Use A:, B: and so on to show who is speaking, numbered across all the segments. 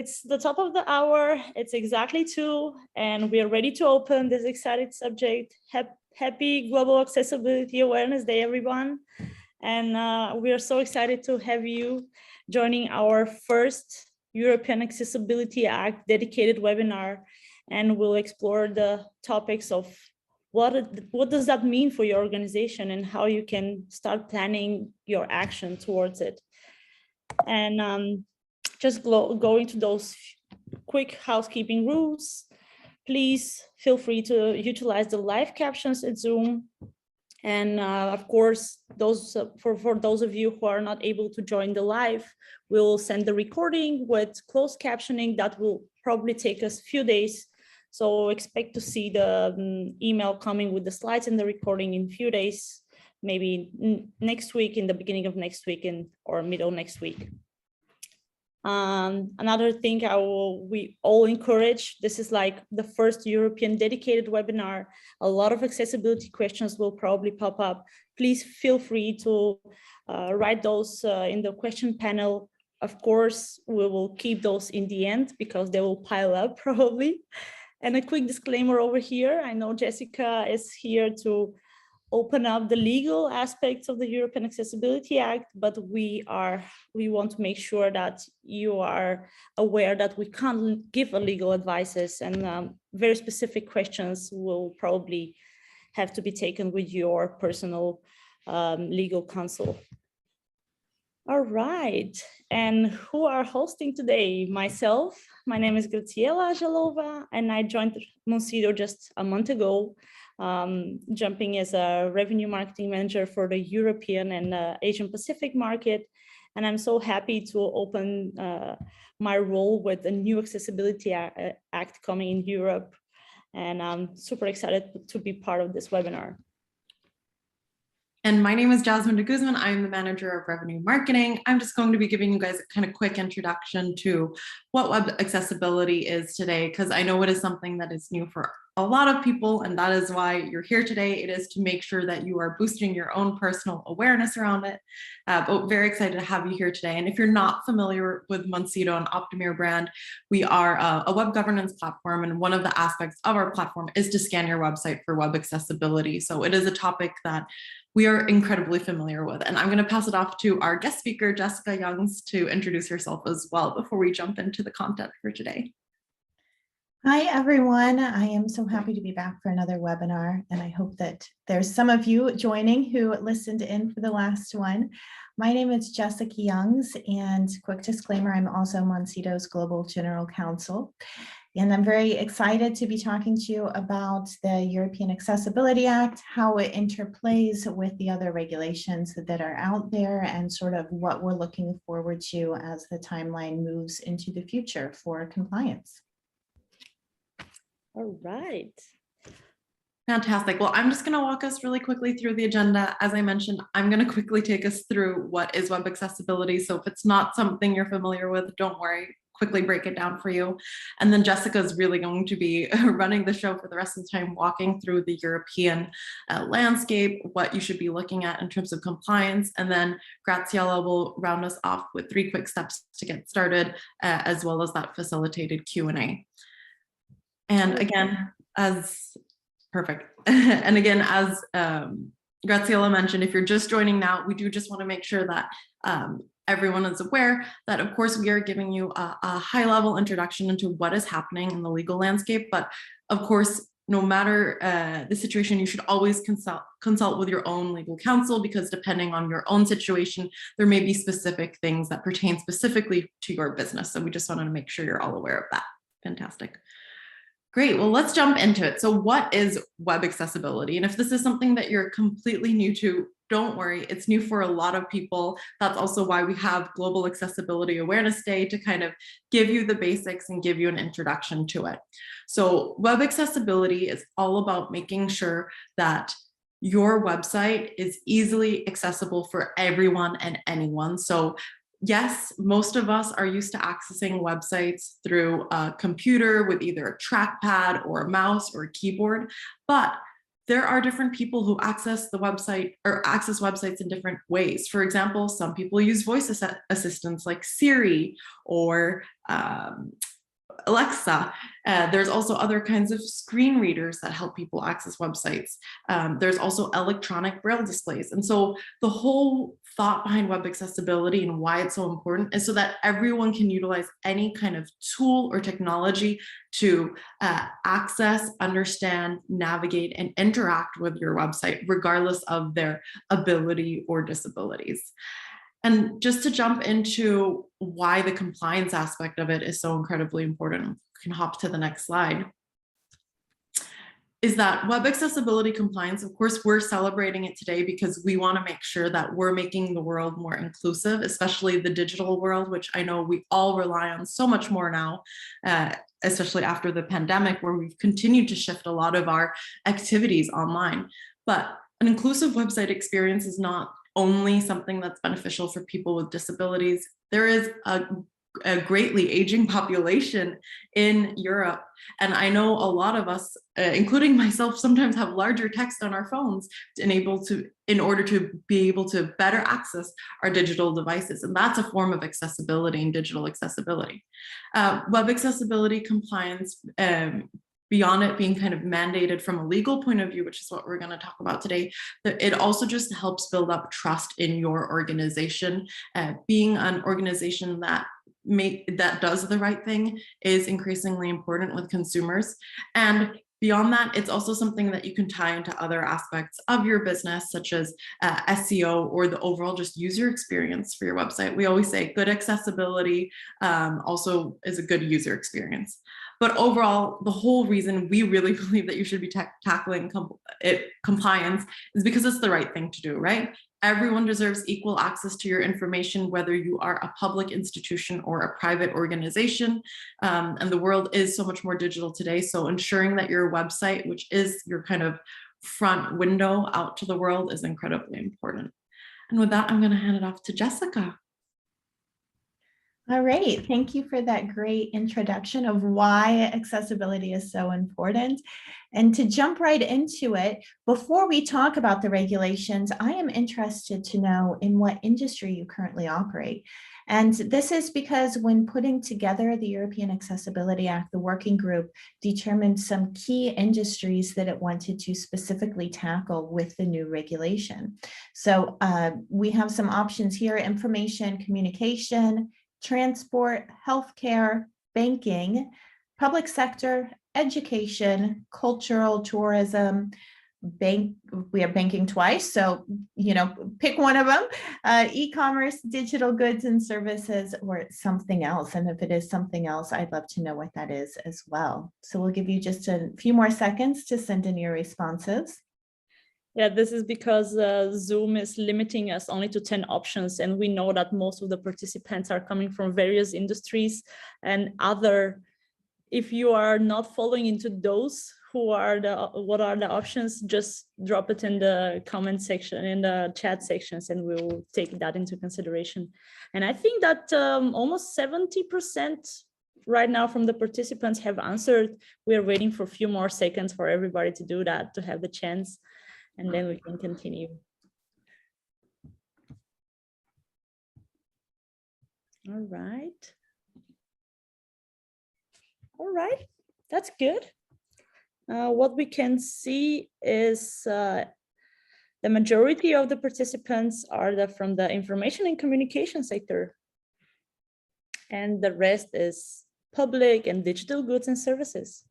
A: It's the top of the hour. It's exactly 2, and we are ready to open this exciting subject. Happy Global Accessibility Awareness Day, everyone. And we are so excited to have you joining our first European Accessibility Act dedicated webinar. And we'll explore the topics of what does that mean for your organization and how you can start planning your action towards it. And just going to those quick housekeeping rules. Please feel free to utilize the live captions in Zoom. And of course, for those of you who are not able to join the live, we'll send the recording with closed captioning that will probably take us a few days. So expect to see the email coming with the slides and the recording in a few days, maybe next week, in the beginning of next week or middle next week. Another thing we all encourage, this is like the first European dedicated webinar. A lot of accessibility questions will probably pop up. Please feel free to write those in the question panel. Of course, we will keep those in the end because they will pile up probably. And a quick disclaimer over here. I know Jessica is here to open up the legal aspects of the European Accessibility Act, but we want to make sure that you are aware that we can't give legal advices, and very specific questions will probably have to be taken with your personal legal counsel. All right, and who are hosting today? Myself, my name is Graciela Jalova, and I joined Monsido just a month ago, jumping as a revenue marketing manager for the European and Asian Pacific market. And I'm so happy to open my role with the new Accessibility Act coming in Europe. And I'm super excited to be part of this webinar.
B: And my name is Jasmine de Guzman. I'm the manager of revenue marketing. I'm just going to be giving you guys a kind of quick introduction to what web accessibility is today, because I know it is something that is new for a lot of people, and that is why you're here today. It is to make sure that you are boosting your own personal awareness around it. But very excited to have you here today. And if you're not familiar with Monsido and Optimir brand, we are a web governance platform, and one of the aspects of our platform is to scan your website for web accessibility. So it is a topic that we are incredibly familiar with. And I'm going to pass it off to our guest speaker, Jessica Youngs, to introduce herself as well before we jump into the content for today.
C: Hi, everyone. I am so happy to be back for another webinar, and I hope that there's some of you joining who listened in for the last one. My name is Jessica Youngs, and quick disclaimer, I'm also Monsido's Global General Counsel. And I'm very excited to be talking to you about the European Accessibility Act, how it interplays with the other regulations that are out there, and sort of what we're looking forward to as the timeline moves into the future for compliance.
A: All right.
B: Fantastic. Well, I'm just going to walk us really quickly through the agenda. As I mentioned, I'm going to quickly take us through what is web accessibility. So if it's not something you're familiar with, don't worry, quickly break it down for you. And then Jessica is really going to be running the show for the rest of the time, walking through the European landscape, what you should be looking at in terms of compliance. And then Graciela will round us off with 3 quick steps to get started, as well as that facilitated Q&A. And again, perfect. And again, as Graciela mentioned, if you're just joining now, we do just want to make sure that everyone is aware that, of course, we are giving you a high-level introduction into what is happening in the legal landscape. But of course, no matter the situation, you should always consult with your own legal counsel, because depending on your own situation, there may be specific things that pertain specifically to your business. So we just wanted to make sure you're all aware of that. Fantastic. Great, well, let's jump into it. So what is web accessibility? And if this is something that you're completely new to, don't worry, it's new for a lot of people. That's also why we have Global Accessibility Awareness Day, to kind of give you the basics and give you an introduction to it. So web accessibility is all about making sure that your website is easily accessible for everyone and anyone. So yes, most of us are used to accessing websites through a computer with either a trackpad or a mouse or a keyboard, but there are different people who access the website or access websites in different ways. For example, some people use voice assistants like Siri or Alexa. There's also other kinds of screen readers that help people access websites. There's also electronic braille displays. And so the whole thought behind web accessibility and why it's so important is so that everyone can utilize any kind of tool or technology to access, understand, navigate, and interact with your website, regardless of their ability or disabilities. And just to jump into why the compliance aspect of it is so incredibly important, we can hop to the next slide, is that web accessibility compliance, of course, we're celebrating it today because we want to make sure that we're making the world more inclusive, especially the digital world, which I know we all rely on so much more now, especially after the pandemic, where we've continued to shift a lot of our activities online. But an inclusive website experience is not only something that's beneficial for people with disabilities. There is a greatly aging population in Europe. And I know a lot of us, including myself, sometimes have larger text on our phones in order to be able to better access our digital devices. And that's a form of accessibility and digital accessibility. Web accessibility compliance, beyond it being kind of mandated from a legal point of view, which is what we're going to talk about today, it also just helps build up trust in your organization. Being an organization that does the right thing is increasingly important with consumers. And beyond that, it's also something that you can tie into other aspects of your business, such as SEO or the overall just user experience for your website. We always say good accessibility also is a good user experience. But overall, the whole reason we really believe that you should be tackling compliance is because it's the right thing to do, right? Everyone deserves equal access to your information, whether you are a public institution or a private organization. And the world is so much more digital today. So ensuring that your website, which is your kind of front window out to the world, is incredibly important. And with that, I'm going to hand it off to Jessica.
C: All right, thank you for that great introduction of why accessibility is so important. And to jump right into it, before we talk about the regulations, I am interested to know in what industry you currently operate. And this is because when putting together the European Accessibility Act, the working group determined some key industries that it wanted to specifically tackle with the new regulation. So we have some options here: information, communication, transport, healthcare, banking, public sector, education, cultural, tourism, we are banking twice, so pick one of them, e-commerce, digital goods and services, or something else. And if it is something else, I'd love to know what that is as well. So we'll give you just a few more seconds to send in your responses.
A: Yeah, this is because Zoom is limiting us only to 10 options, and we know that most of the participants are coming from various industries and other. If you are not following into those, what are the options, just drop it in the comment section, in the chat sections, and we will take that into consideration. And I think that almost 70% right now from the participants have answered. We are waiting for a few more seconds for everybody to do that, to have the chance. And then we can continue. All right. All right, that's good. What we can see is the majority of the participants are from the information and communication sector. And the rest is public and digital goods and services.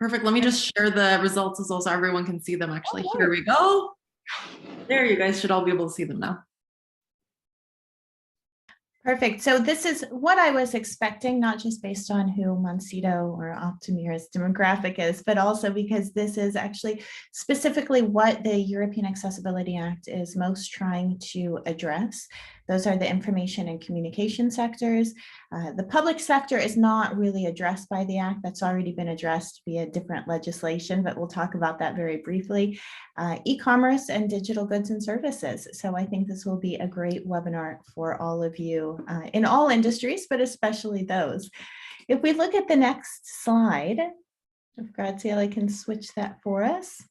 B: Perfect. Let me just share the results as well so everyone can see them actually. Oh, here we go. There, you guys should all be able to see them now.
C: Perfect. So this is what I was expecting, not just based on who Moncito or Optimir's demographic is, but also because this is actually specifically what the European Accessibility Act is most trying to address. Those are the information and communication sectors. The public sector is not really addressed by the Act. That's already been addressed via different legislation, but we'll talk about that very briefly. E-commerce and digital goods and services. So I think this will be a great webinar for all of you in all industries, but especially those. If we look at the next slide, If Graziella can switch that for us.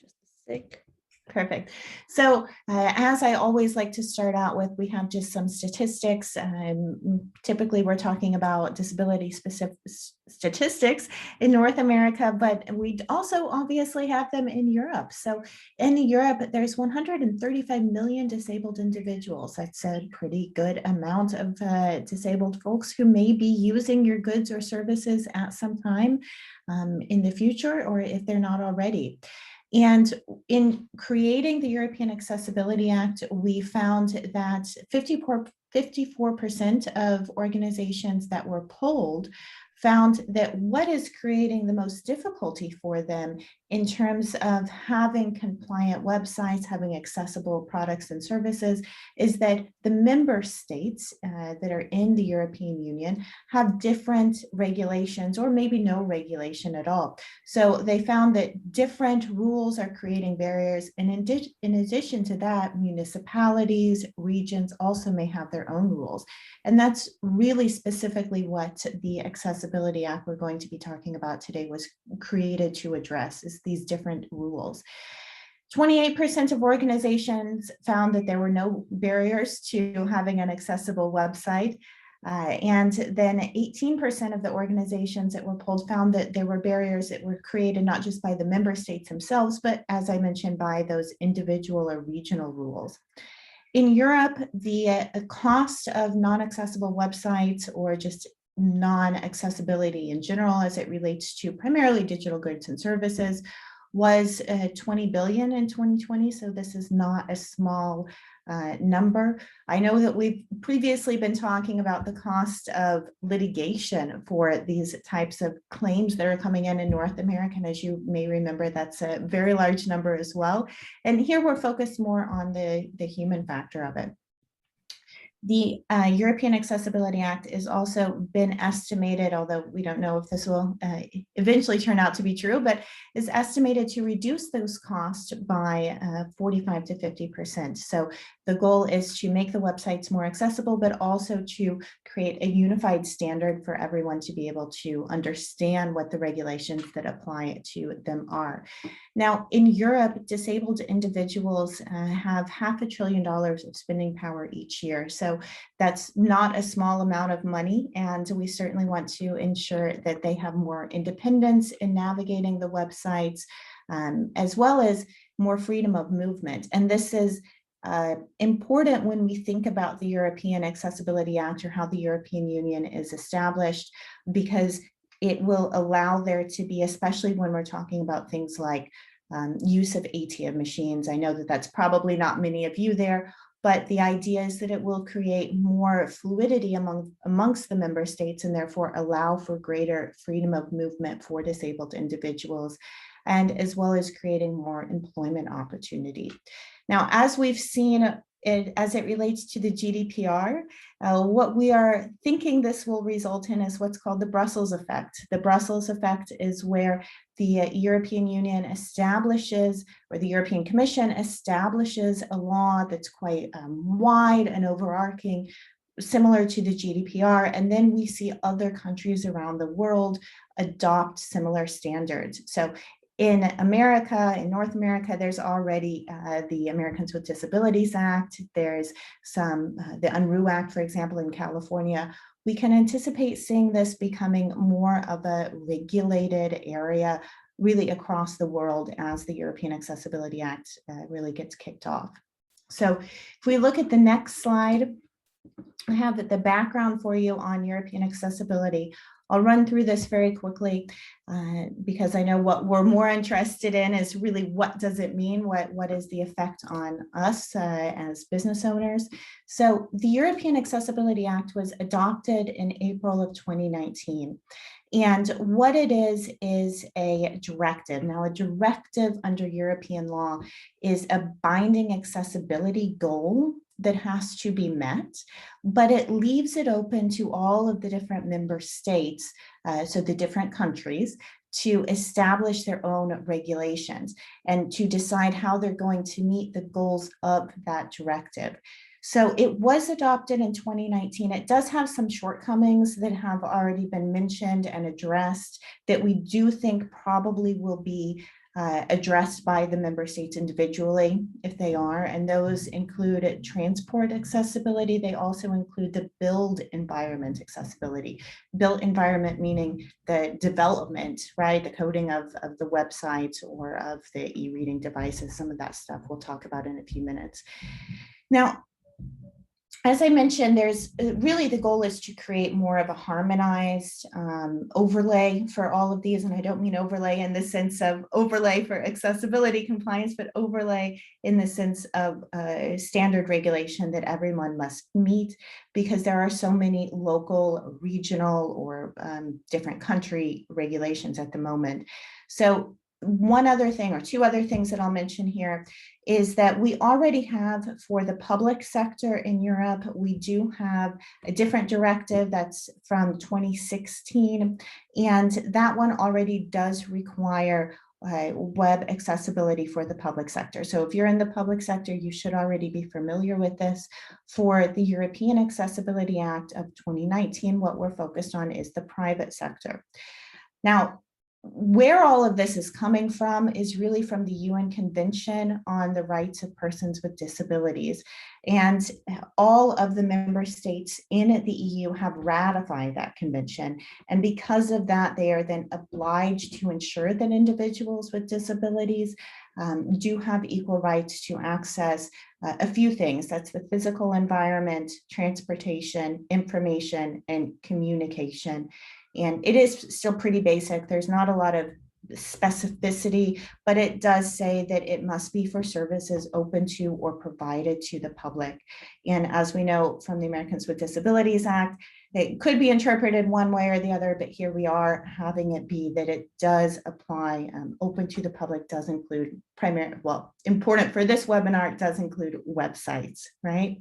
A: Just a sec.
C: Perfect. So as I always like to start out with, we have just some statistics. Typically, we're talking about disability specific statistics in North America, but we also obviously have them in Europe. So in Europe, there's 135 million disabled individuals. That's a pretty good amount of disabled folks who may be using your goods or services at some time in the future, or if they're not already. And in creating the European Accessibility Act, we found that 54% of organizations that were polled found that what is creating the most difficulty for them in terms of having compliant websites, having accessible products and services, is that the member states that are in the European Union have different regulations or maybe no regulation at all. So they found that different rules are creating barriers. And in addition to that, municipalities, regions also may have their own rules. And that's really specifically what the Accessibility Act we're going to be talking about today was created to address, is these different rules. 28% of organizations found that there were no barriers to having an accessible website. And then 18% of the organizations that were polled found that there were barriers that were created not just by the member states themselves, but as I mentioned, by those individual or regional rules. In Europe, the cost of non-accessible websites or just non-accessibility in general as it relates to primarily digital goods and services was 20 billion in 2020. So this is not a small number. I know that we've previously been talking about the cost of litigation for these types of claims that are coming in North America. And as you may remember, that's a very large number as well. And here we're focused more on the human factor of it. The European Accessibility Act is also been estimated, although we don't know if this will eventually turn out to be true, but is estimated to reduce those costs by 45 to 50%. So the goal is to make the websites more accessible, but also to create a unified standard for everyone to be able to understand what the regulations that apply to them are. Now, in Europe, disabled individuals have $500 billion of spending power each year. So that's not a small amount of money. And we certainly want to ensure that they have more independence in navigating the websites, as well as more freedom of movement. And this is important when we think about the European Accessibility Act or how the European Union is established, because it will allow there to be, especially when we're talking about things like use of ATM machines. I know that that's probably not many of you there, but the idea is that it will create more fluidity amongst the member states and therefore allow for greater freedom of movement for disabled individuals, and as well as creating more employment opportunity. Now, as we've seen as it relates to the GDPR, what we are thinking this will result in is what's called the Brussels effect. The Brussels effect is where the European Union establishes, or the European Commission establishes, a law that's quite wide and overarching, similar to the GDPR, and then we see other countries around the world adopt similar standards. So in America, in North America, there's already the Americans with Disabilities Act. There's the UNRU Act, for example, in California. We can anticipate seeing this becoming more of a regulated area really across the world as the European Accessibility Act really gets kicked off. So if we look at the next slide, I have the background for you on European accessibility. I'll run through this very quickly because I know what we're more interested in is really what does it mean? What is the effect on us as business owners? So the European Accessibility Act was adopted in April of 2019. And what it is a directive. Now, a directive under European law is a binding accessibility goal that has to be met, but it leaves it open to all of the different member states, so the different countries, to establish their own regulations and to decide how they're going to meet the goals of that directive. So it was adopted in 2019. It does have some shortcomings that have already been mentioned and addressed that we do think probably will be addressed by the member states individually if they are, and those include transport accessibility. They also include the build environment accessibility. Built environment meaning the development, right? The coding of the website or of the e-reading devices, some of that stuff we'll talk about in a few minutes. Now, as I mentioned, there's really the goal is to create more of a harmonized overlay for all of these. And I don't mean overlay in the sense of overlay for accessibility compliance, but overlay in the sense of standard regulation that everyone must meet, because there are so many local, regional, or different country regulations at the moment. So one other thing, or two other things that I'll mention here, is that we already have for the public sector in Europe, we do have a different directive that's from 2016, and that one already does require web accessibility for the public sector. So if you're in the public sector, you should already be familiar with this. For the European Accessibility Act of 2019, what we're focused on is the private sector. Now, where all of this is coming from is really from the UN Convention on the Rights of Persons with Disabilities. And all of the member states in the EU have ratified that convention. And because of that, they are then obliged to ensure that individuals with disabilities do have equal rights to access a few things. That's the physical environment, transportation, information, and communication. And it is still pretty basic. There's not a lot of specificity, but it does say that it must be for services open to or provided to the public. And as we know from the Americans with Disabilities Act, it could be interpreted one way or the other, but here we are having it be that it does apply. Open to the public does include important for this webinar, it does include websites, right?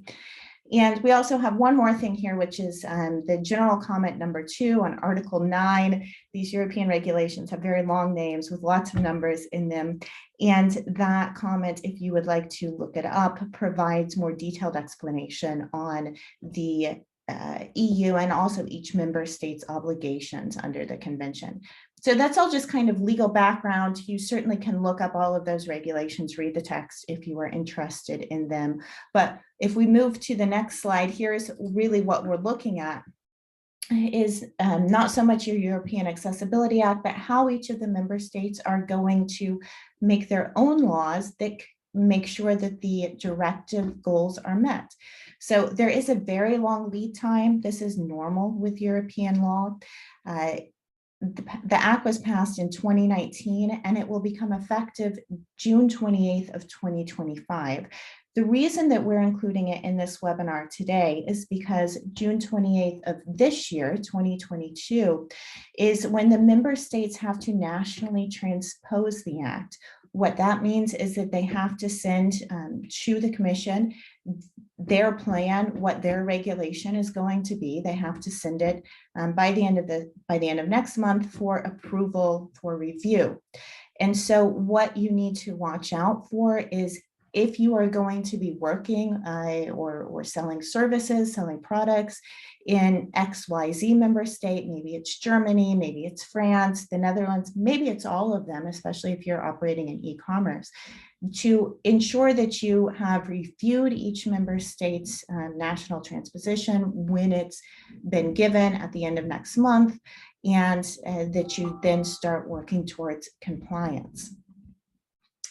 C: And we also have one more thing here, which is the general comment number 2 on Article 9. These European regulations have very long names with lots of numbers in them. And that comment, if you would like to look it up, provides more detailed explanation on the EU and also each member state's obligations under the convention. So that's all just kind of legal background. You certainly can look up all of those regulations, read the text if you are interested in them. But if we move to the next slide, here's really what we're looking at is not so much your European Accessibility Act, but how each of the member states are going to make their own laws that make sure that the directive goals are met. So there is a very long lead time. This is normal with European law. The act was passed in 2019 and it will become effective June 28th of 2025. The reason that we're including it in this webinar today is because June 28th of this year, 2022, is when the member states have to nationally transpose the act. What that means is that they have to send to the Commission their plan, what their regulation is going to be. They have to send it by the end of next month for approval for review. And so what you need to watch out for is if you are going to be working or selling services, selling products in XYZ member state, maybe it's Germany, maybe it's France, the Netherlands, maybe it's all of them, especially if you're operating in e-commerce, to ensure that you have reviewed each member state's national transposition when it's been given at the end of next month, and that you then start working towards compliance.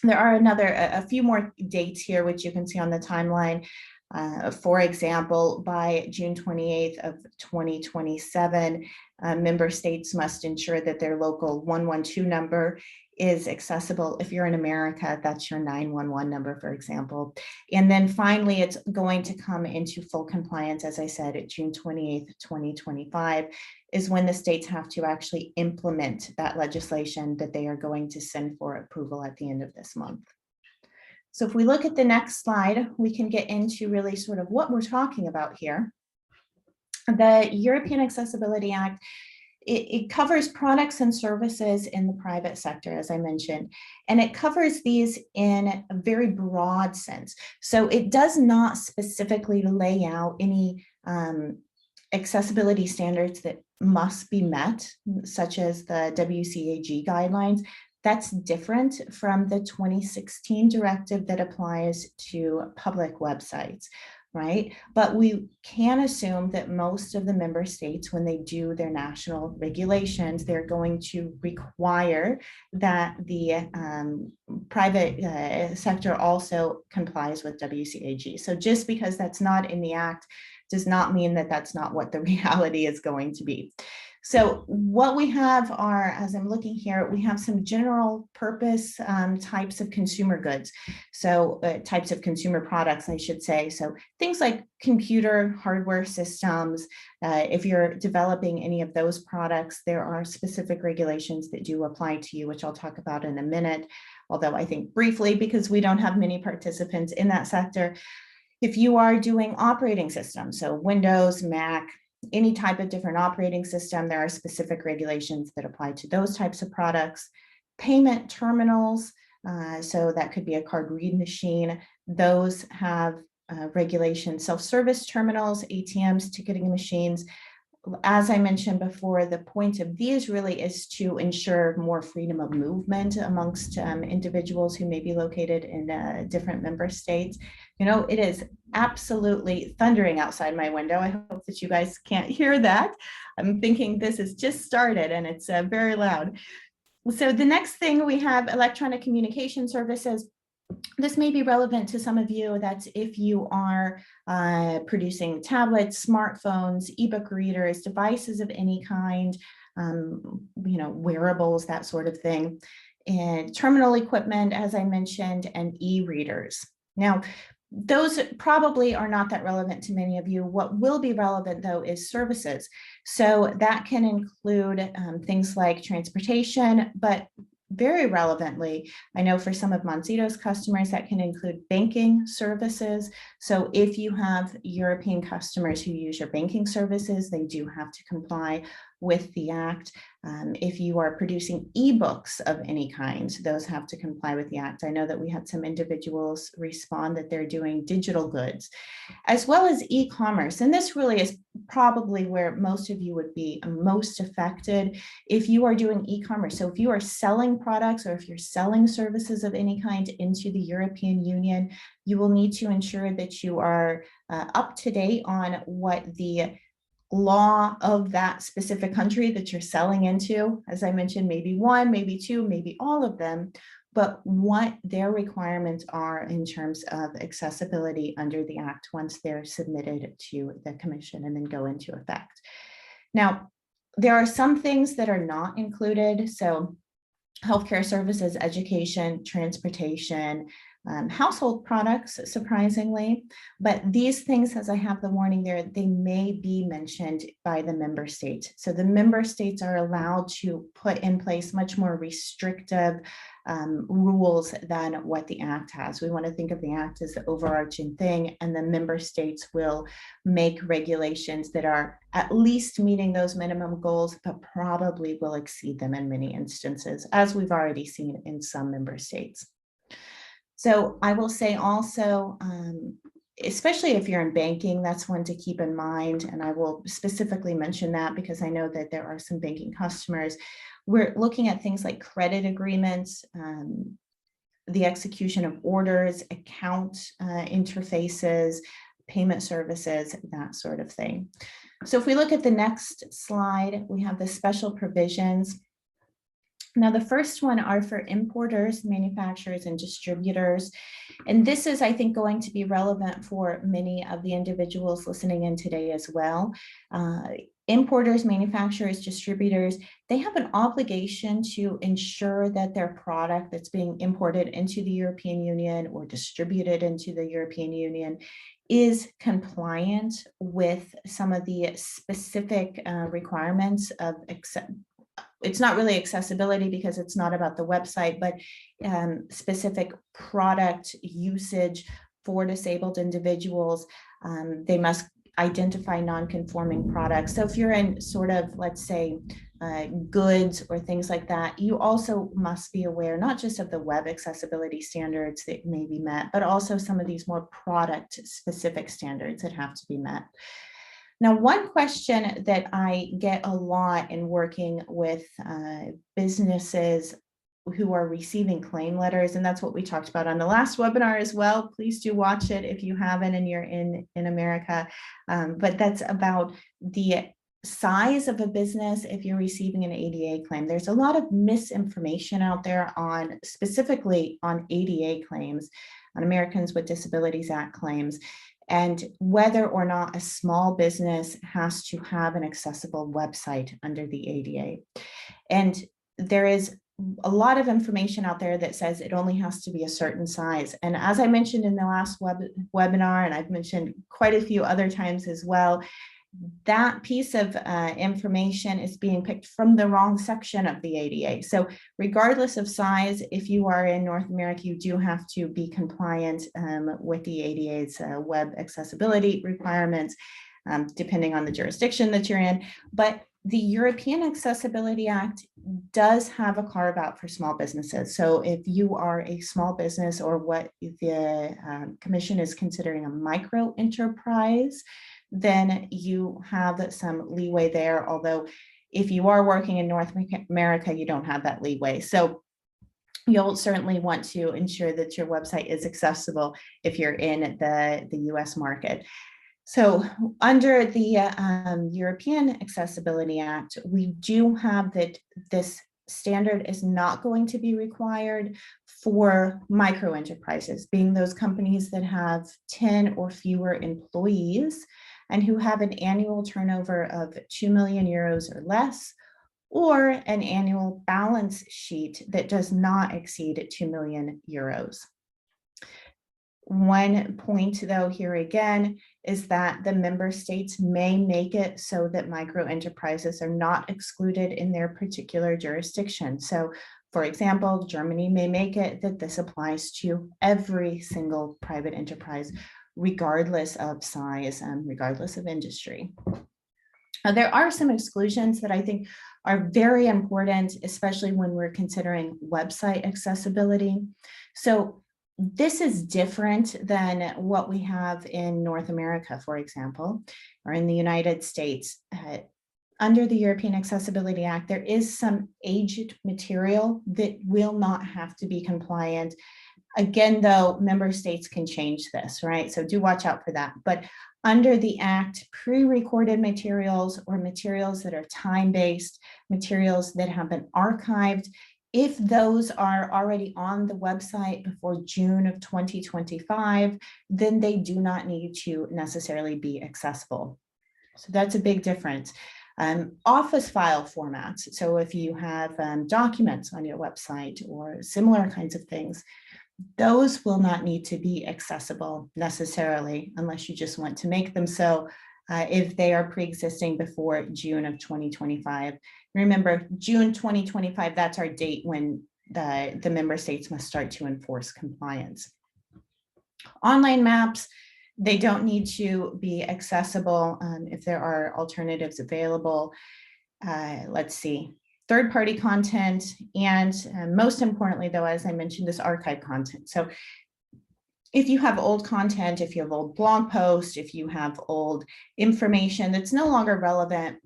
C: There are a few more dates here, which you can see on the timeline. For example, by June 28th of 2027, member states must ensure that their local 112 number is accessible. If you're in America, that's your 911 number, for example. And then finally, it's going to come into full compliance, as I said, at June 28th, 2025, is when the states have to actually implement that legislation that they are going to send for approval at the end of this month. So if we look at the next slide, we can get into really sort of what we're talking about here. The European Accessibility Act it covers products and services in the private sector, as I mentioned, and it covers these in a very broad sense. So it does not specifically lay out any accessibility standards that must be met, such as the WCAG guidelines. That's different from the 2016 directive that applies to public websites, right? But we can assume that most of the member states, when they do their national regulations, they're going to require that the private sector also complies with WCAG. So just because that's not in the act does not mean that that's not what the reality is going to be. So what we have are, as I'm looking here, we have some general purpose types of consumer goods. So types of consumer products, I should say. So things like computer hardware systems. If you're developing any of those products, there are specific regulations that do apply to you, which I'll talk about in a minute. Although I think briefly, because we don't have many participants in that sector. If you are doing operating systems, so Windows, Mac, any type of different operating system, there are specific regulations that apply to those types of products. Payment terminals, so that could be a card read machine. Those have regulations. Self-service terminals, ATMs, ticketing machines. As I mentioned before, the point of these really is to ensure more freedom of movement amongst individuals who may be located in different member states. You know, it is absolutely thundering outside my window. I hope that you guys can't hear that. I'm thinking this has just started and it's very loud. So the next thing we have electronic communication services. This may be relevant to some of you. That's if you are producing tablets, smartphones, ebook readers, devices of any kind, you know, wearables, that sort of thing, and terminal equipment, as I mentioned, and e-readers. Now, those probably are not that relevant to many of you. What will be relevant, though, is services. So that can include things like transportation, but very relevantly, I know for some of Moncito's customers, that can include banking services. So if you have European customers who use your banking services, they do have to comply with the Act. If you are producing ebooks of any kind, those have to comply with the Act. I know that we had some individuals respond that they're doing digital goods, as well as e-commerce. And this really is probably where most of you would be most affected if you are doing e-commerce. So if you are selling products or if you're selling services of any kind into the European Union, you will need to ensure that you are up to date on what the law of that specific country that you're selling into, as I mentioned, maybe one, maybe two, maybe all of them, but what their requirements are in terms of accessibility under the Act once they're submitted to the Commission and then go into effect. Now, there are some things that are not included. So healthcare services, education, transportation, household products, surprisingly, but these things, as I have the warning there, they may be mentioned by the member state. So the member states are allowed to put in place much more restrictive rules than what the Act has. We want to think of the Act as the overarching thing, and the member states will make regulations that are at least meeting those minimum goals, but probably will exceed them in many instances, as we've already seen in some member states. So I will say also, especially if you're in banking, that's one to keep in mind. And I will specifically mention that because I know that there are some banking customers. We're looking at things like credit agreements, the execution of orders, account interfaces, payment services, that sort of thing. So if we look at the next slide, we have the special provisions. Now, the first one are for importers, manufacturers, and distributors. And this is, I think, going to be relevant for many of the individuals listening in today as well. Importers, manufacturers, distributors, they have an obligation to ensure that their product that's being imported into the European Union or distributed into the European Union is compliant with some of the specific requirements of it's not really accessibility because it's not about the website, but specific product usage for disabled individuals. They must identify non-conforming products. So if you're in sort of, let's say, goods or things like that, you also must be aware not just of the web accessibility standards that may be met, but also some of these more product specific standards that have to be met. Now, one question that I get a lot in working with businesses who are receiving claim letters, and that's what we talked about on the last webinar as well. Please do watch it if you haven't and you're in America. But that's about the size of a business if you're receiving an ADA claim. There's a lot of misinformation out there on specifically on ADA claims, on Americans with Disabilities Act claims, and whether or not a small business has to have an accessible website under the ADA. And there is a lot of information out there that says it only has to be a certain size. And as I mentioned in the last webinar, and I've mentioned quite a few other times as well, that piece of information is being picked from the wrong section of the ADA. So regardless of size, if you are in North America, you do have to be compliant with the ADA's web accessibility requirements, depending on the jurisdiction that you're in. But the European Accessibility Act does have a carve out for small businesses. So if you are a small business or what the Commission is considering a micro enterprise, then you have some leeway there. Although if you are working in North America, you don't have that leeway. So you'll certainly want to ensure that your website is accessible if you're in the US market. So under the European Accessibility Act, we do have that this standard is not going to be required for micro enterprises, being those companies that have 10 or fewer employees and who have an annual turnover of 2 million euros or less, or an annual balance sheet that does not exceed 2 million euros. One point, though, here again, is that the member states may make it so that micro enterprises are not excluded in their particular jurisdiction. So, for example, Germany may make it that this applies to every single private enterprise, regardless of size and regardless of industry. Now, there are some exclusions that I think are very important, especially when we're considering website accessibility. So this is different than what we have in North America, for example, or in the United States. Under the European Accessibility Act, there is some aged material that will not have to be compliant. Again, though, member states can change this, right? So do watch out for that. But under the Act, pre-recorded materials or materials that are time-based, materials that have been archived, if those are already on the website before June of 2025, then they do not need to necessarily be accessible. So that's a big difference. Office file formats. So if you have documents on your website or similar kinds of things, those will not need to be accessible necessarily unless you just want to make them so if they are pre-existing before June of 2025. Remember, June 2025, that's our date when the member states must start to enforce compliance. Online maps, they don't need to be accessible if there are alternatives available. Let's see, third-party content, and most importantly, though, as I mentioned, is archive content. So if you have old content, if you have old blog posts, if you have old information that's no longer relevant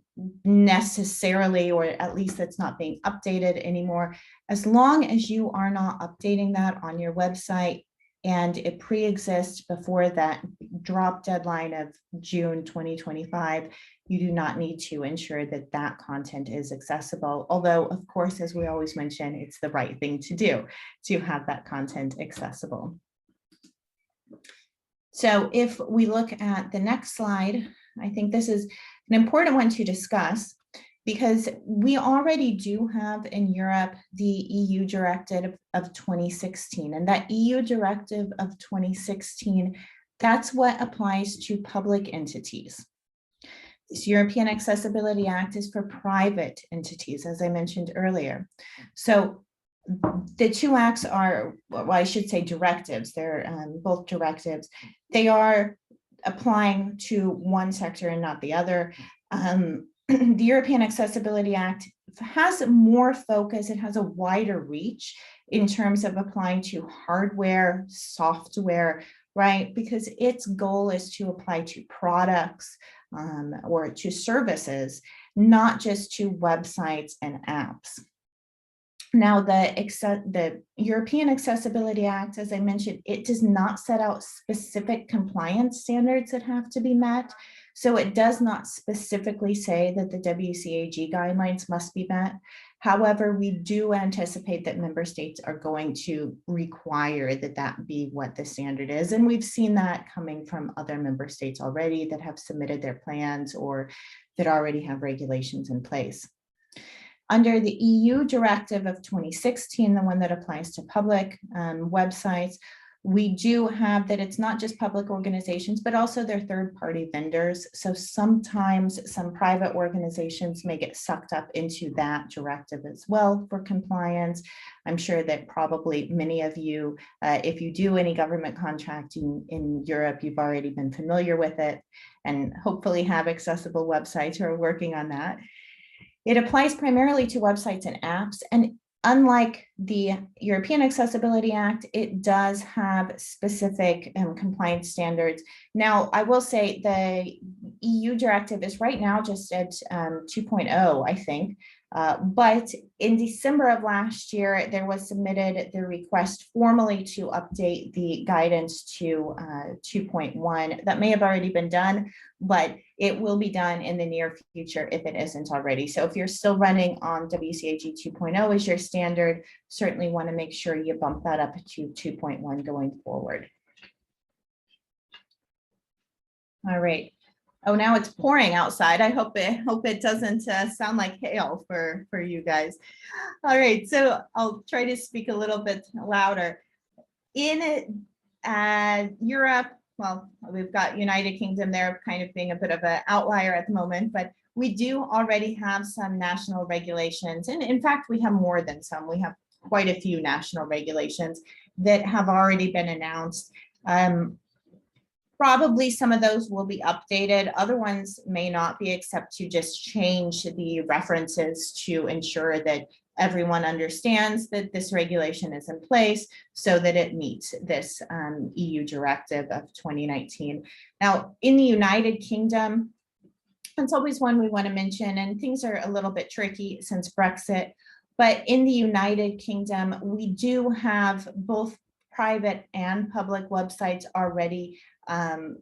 C: necessarily, or at least that's not being updated anymore, as long as you are not updating that on your website and it pre-exists before that drop deadline of June 2025, you do not need to ensure that that content is accessible. Although, of course, as we always mention, it's the right thing to do to have that content accessible. So if we look at the next slide, I think this is an important one to discuss because we already do have in Europe the EU Directive of 2016, and that EU Directive of 2016, that's what applies to public entities. This European Accessibility Act is for private entities, as I mentioned earlier. So the two acts are, well, I should say directives, they're both directives. They are applying to one sector and not the other. The European Accessibility Act has more focus, it has a wider reach in terms of applying to hardware, software, right? Because its goal is to apply to products or to services, not just to websites and apps. Now, the European Accessibility Act, as I mentioned, it does not set out specific compliance standards that have to be met. So it does not specifically say that the WCAG guidelines must be met. However, we do anticipate that member states are going to require that that be what the standard is. And we've seen that coming from other member states already that have submitted their plans or that already have regulations in place. Under the EU Directive of 2016, the one that applies to public websites, we do have that it's not just public organizations, but also their third-party vendors. So sometimes some private organizations may get sucked up into that directive as well for compliance. I'm sure that probably many of you, if you do any government contracting in Europe, you've already been familiar with it and hopefully have accessible websites or are working on that. It applies primarily to websites and apps, and unlike the European Accessibility Act, it does have specific compliance standards. Now, I will say the EU directive is right now just at 2.0, I think. But in December of last year, there was submitted the request formally to update the guidance to 2.1. That may have already been done, but it will be done in the near future if it isn't already. So if you're still running on WCAG 2.0 as your standard, certainly want to make sure you bump that up to 2.1 going forward. All right. Oh, now it's pouring outside. I hope it doesn't sound like hail for you guys. All right, so I'll try to speak a little bit louder. In Europe, well, we've got United Kingdom there kind of being a bit of an outlier at the moment, but we do already have some national regulations. And in fact, we have more than some. We have quite a few national regulations that have already been announced. Probably some of those will be updated. Other ones may not be, except to just change the references to ensure that everyone understands that this regulation is in place so that it meets this EU directive of 2019. Now, in the United Kingdom, it's always one we want to mention, and things are a little bit tricky since Brexit, but in the United Kingdom, we do have both private and public websites already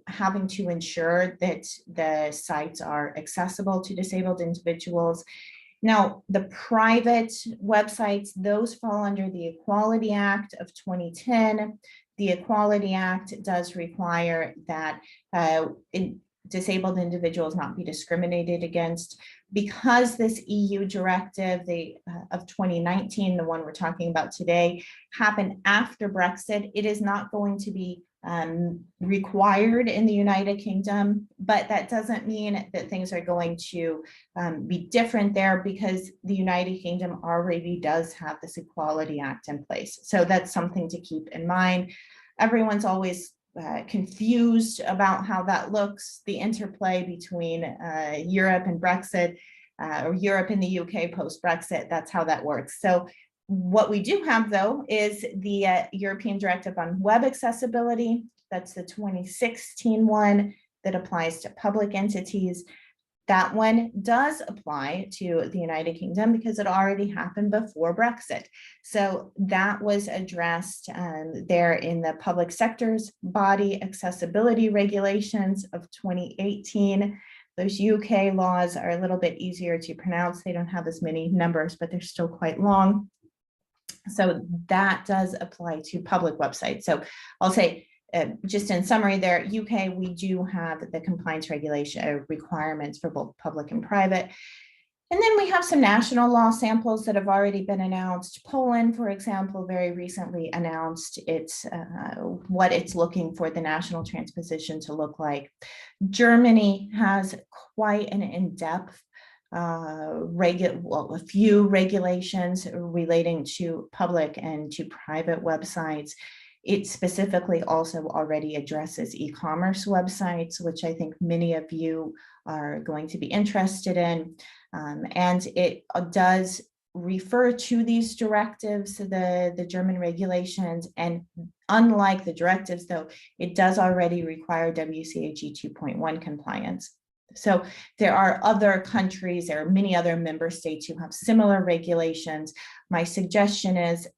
C: having to ensure that the sites are accessible to disabled individuals. Now, the private websites, those fall under the Equality Act of 2010. The Equality Act does require that disabled individuals not be discriminated against. Because this EU directive of 2019, the one we're talking about today, happened after Brexit, it is not going to be required in the United Kingdom, but that doesn't mean that things are going to be different there, because the United Kingdom already does have this Equality Act in place. So that's something to keep in mind. Everyone's always confused about how that looks, the interplay between Europe and Brexit, or Europe and the UK post-Brexit. That's how that works. So what we do have, though, is the European Directive on Web Accessibility. That's the 2016 one that applies to public entities. That one does apply to the United Kingdom because it already happened before Brexit. So that was addressed there in the public sector's body accessibility regulations of 2018. Those UK laws are a little bit easier to pronounce. They don't have as many numbers, but they're still quite long. So that does apply to public websites. So I'll say, just in summary there, UK, we do have the compliance regulation requirements for both public and private. And then we have some national law samples that have already been announced. Poland, for example, very recently announced what it's looking for the national transposition to look like. Germany has quite an in-depth a few regulations relating to public and to private websites. It specifically also already addresses e-commerce websites, which I think many of you are going to be interested in. And it does refer to these directives, the German regulations, and unlike the directives, though, it does already require WCAG 2.1 compliance. So there are other countries, there are many other member states who have similar regulations. My suggestion is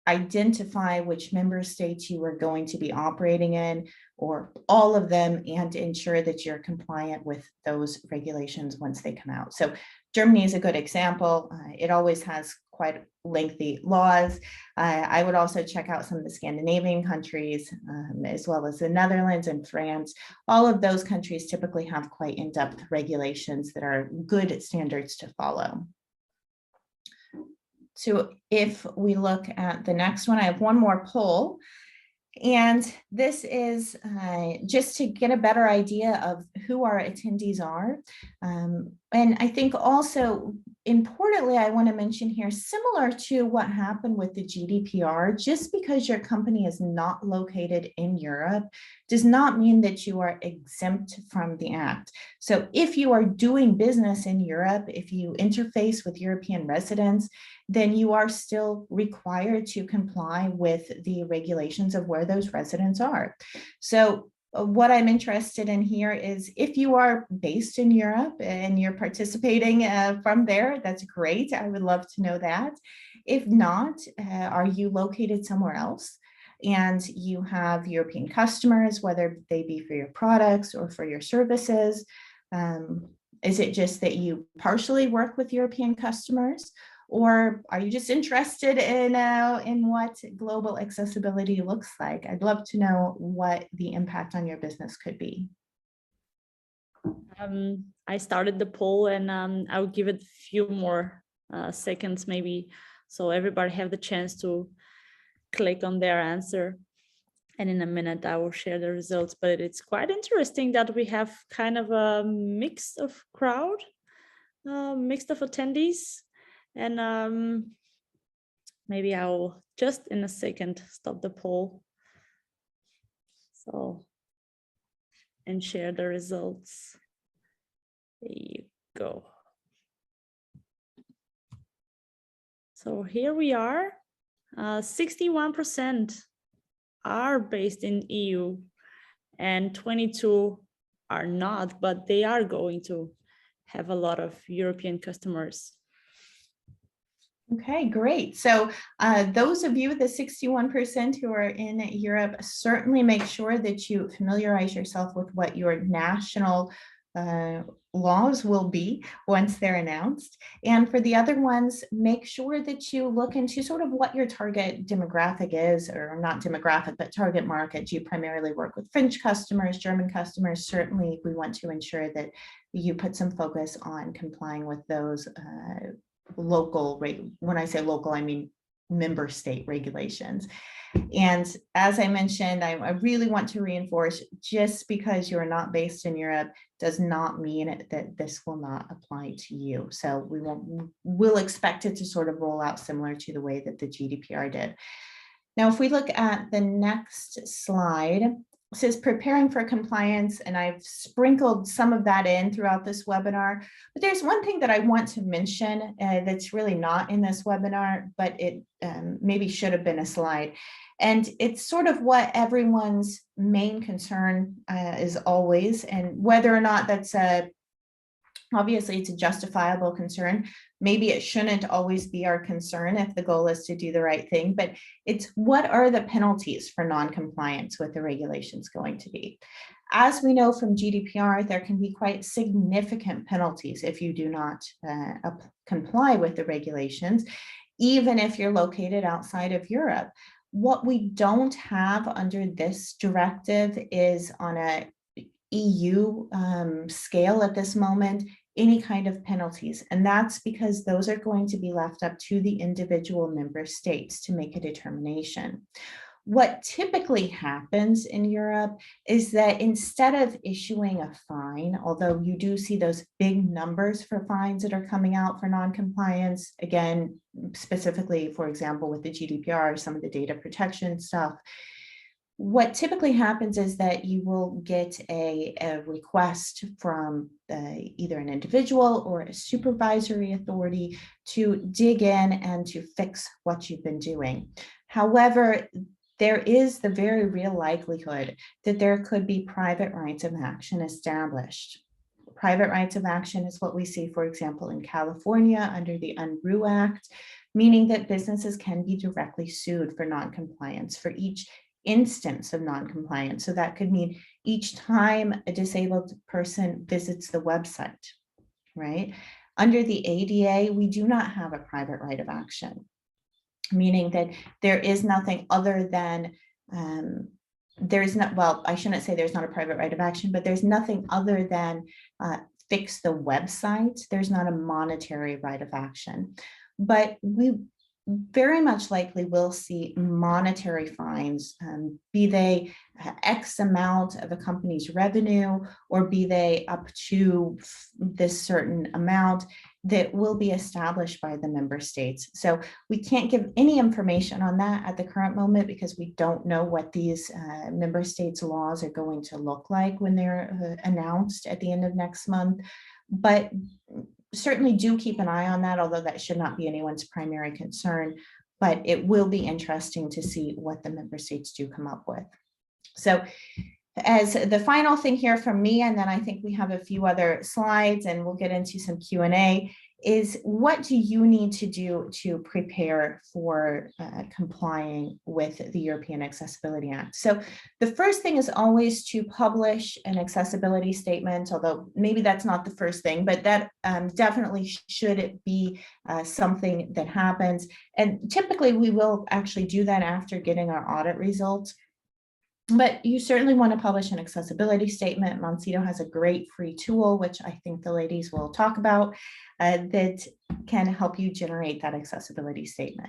C: identify which member states you are going to be operating in, or all of them, and ensure that you're compliant with those regulations once they come out. So Germany is a good example. It always has quite lengthy laws. I would also check out some of the Scandinavian countries, as well as the Netherlands and France. All of those countries typically have quite in-depth regulations that are good standards to follow. So if we look at the next one, I have one more poll. And this is just to get a better idea of who our attendees are. And I think also importantly, I want to mention here, similar to what happened with the GDPR, just because your company is not located in Europe does not mean that you are exempt from the act. So if you are doing business in Europe, if you interface with European residents, then you are still required to comply with the regulations of where those residents are. So what I'm interested in here is if you are based in Europe and you're participating from there, that's great. I would love to know that. If not, are you located somewhere else and you have European customers, whether they be for your products or for your services? Is it just that you partially work with European customers? Or are you just interested in what global accessibility looks like? I'd love to know what the impact on your business could be.
A: I started the poll, and I'll give it a few more seconds maybe, so everybody have the chance to click on their answer. And in a minute, I will share the results. But it's quite interesting that we have kind of a mix of crowd, mix of attendees. And maybe I'll just in a second stop the poll. So, and share the results. There you go. So here we are, 61% are based in EU and 22 are not, but they are going to have a lot of European customers.
C: Okay, great. So those of you, the 61% who are in Europe, certainly make sure that you familiarize yourself with what your national laws will be once they're announced. And for the other ones, make sure that you look into sort of what your target demographic is, or not demographic, but target market. Do you primarily work with French customers, German customers? Certainly, we want to ensure that you put some focus on complying with those local, when I say local, I mean member state regulations. And as I mentioned, I really want to reinforce, just because you're not based in Europe does not mean that this will not apply to you. So we'll expect it to sort of roll out similar to the way that the GDPR did. Now, if we look at the next slide, it says preparing for compliance, and I've sprinkled some of that in throughout this webinar. But there's one thing that I want to mention that's really not in this webinar, but it maybe should have been a slide. And it's sort of what everyone's main concern is always, and whether or not that's obviously it's a justifiable concern. Maybe it shouldn't always be our concern if the goal is to do the right thing, but it's what are the penalties for non-compliance with the regulations going to be? As we know from GDPR, there can be quite significant penalties if you do not comply with the regulations, even if you're located outside of Europe. What we don't have under this directive is on a EU scale at this moment, any kind of penalties. And that's because those are going to be left up to the individual member states to make a determination. What typically happens in Europe is that instead of issuing a fine, although you do see those big numbers for fines that are coming out for non-compliance, again, specifically, for example, with the GDPR, some of the data protection stuff, What typically happens is that you will get a request from either an individual or a supervisory authority to dig in and to fix what you've been doing. However, there is the very real likelihood that there could be private rights of action established. Private rights of action is what we see, for example, in California under the UNRU Act, meaning that businesses can be directly sued for noncompliance for each instance of noncompliance. So that could mean each time a disabled person visits the website, right? Under the ADA, we do not have a private right of action, meaning that there is nothing other than, there's not, well, I shouldn't say there's not a private right of action, but there's nothing other than fix the website. There's not a monetary right of action, but we very much likely will see monetary fines, be they X amount of a company's revenue, or be they up to this certain amount that will be established by the member states. So we can't give any information on that at the current moment because we don't know what these member states' laws are going to look like when they're announced at the end of next month. But certainly do keep an eye on that, although that should not be anyone's primary concern, but it will be interesting to see what the member states do come up with. So as the final thing here from me, and then I think we have a few other slides and we'll get into some Q&A, is what do you need to do to prepare for complying with the European Accessibility Act? So the first thing is always to publish an accessibility statement, although maybe that's not the first thing, but that definitely should be something that happens. And typically we will actually do that after getting our audit results. But you certainly want to publish an accessibility statement. Moncito has a great free tool, which I think the ladies will talk about, that can help you generate that accessibility statement.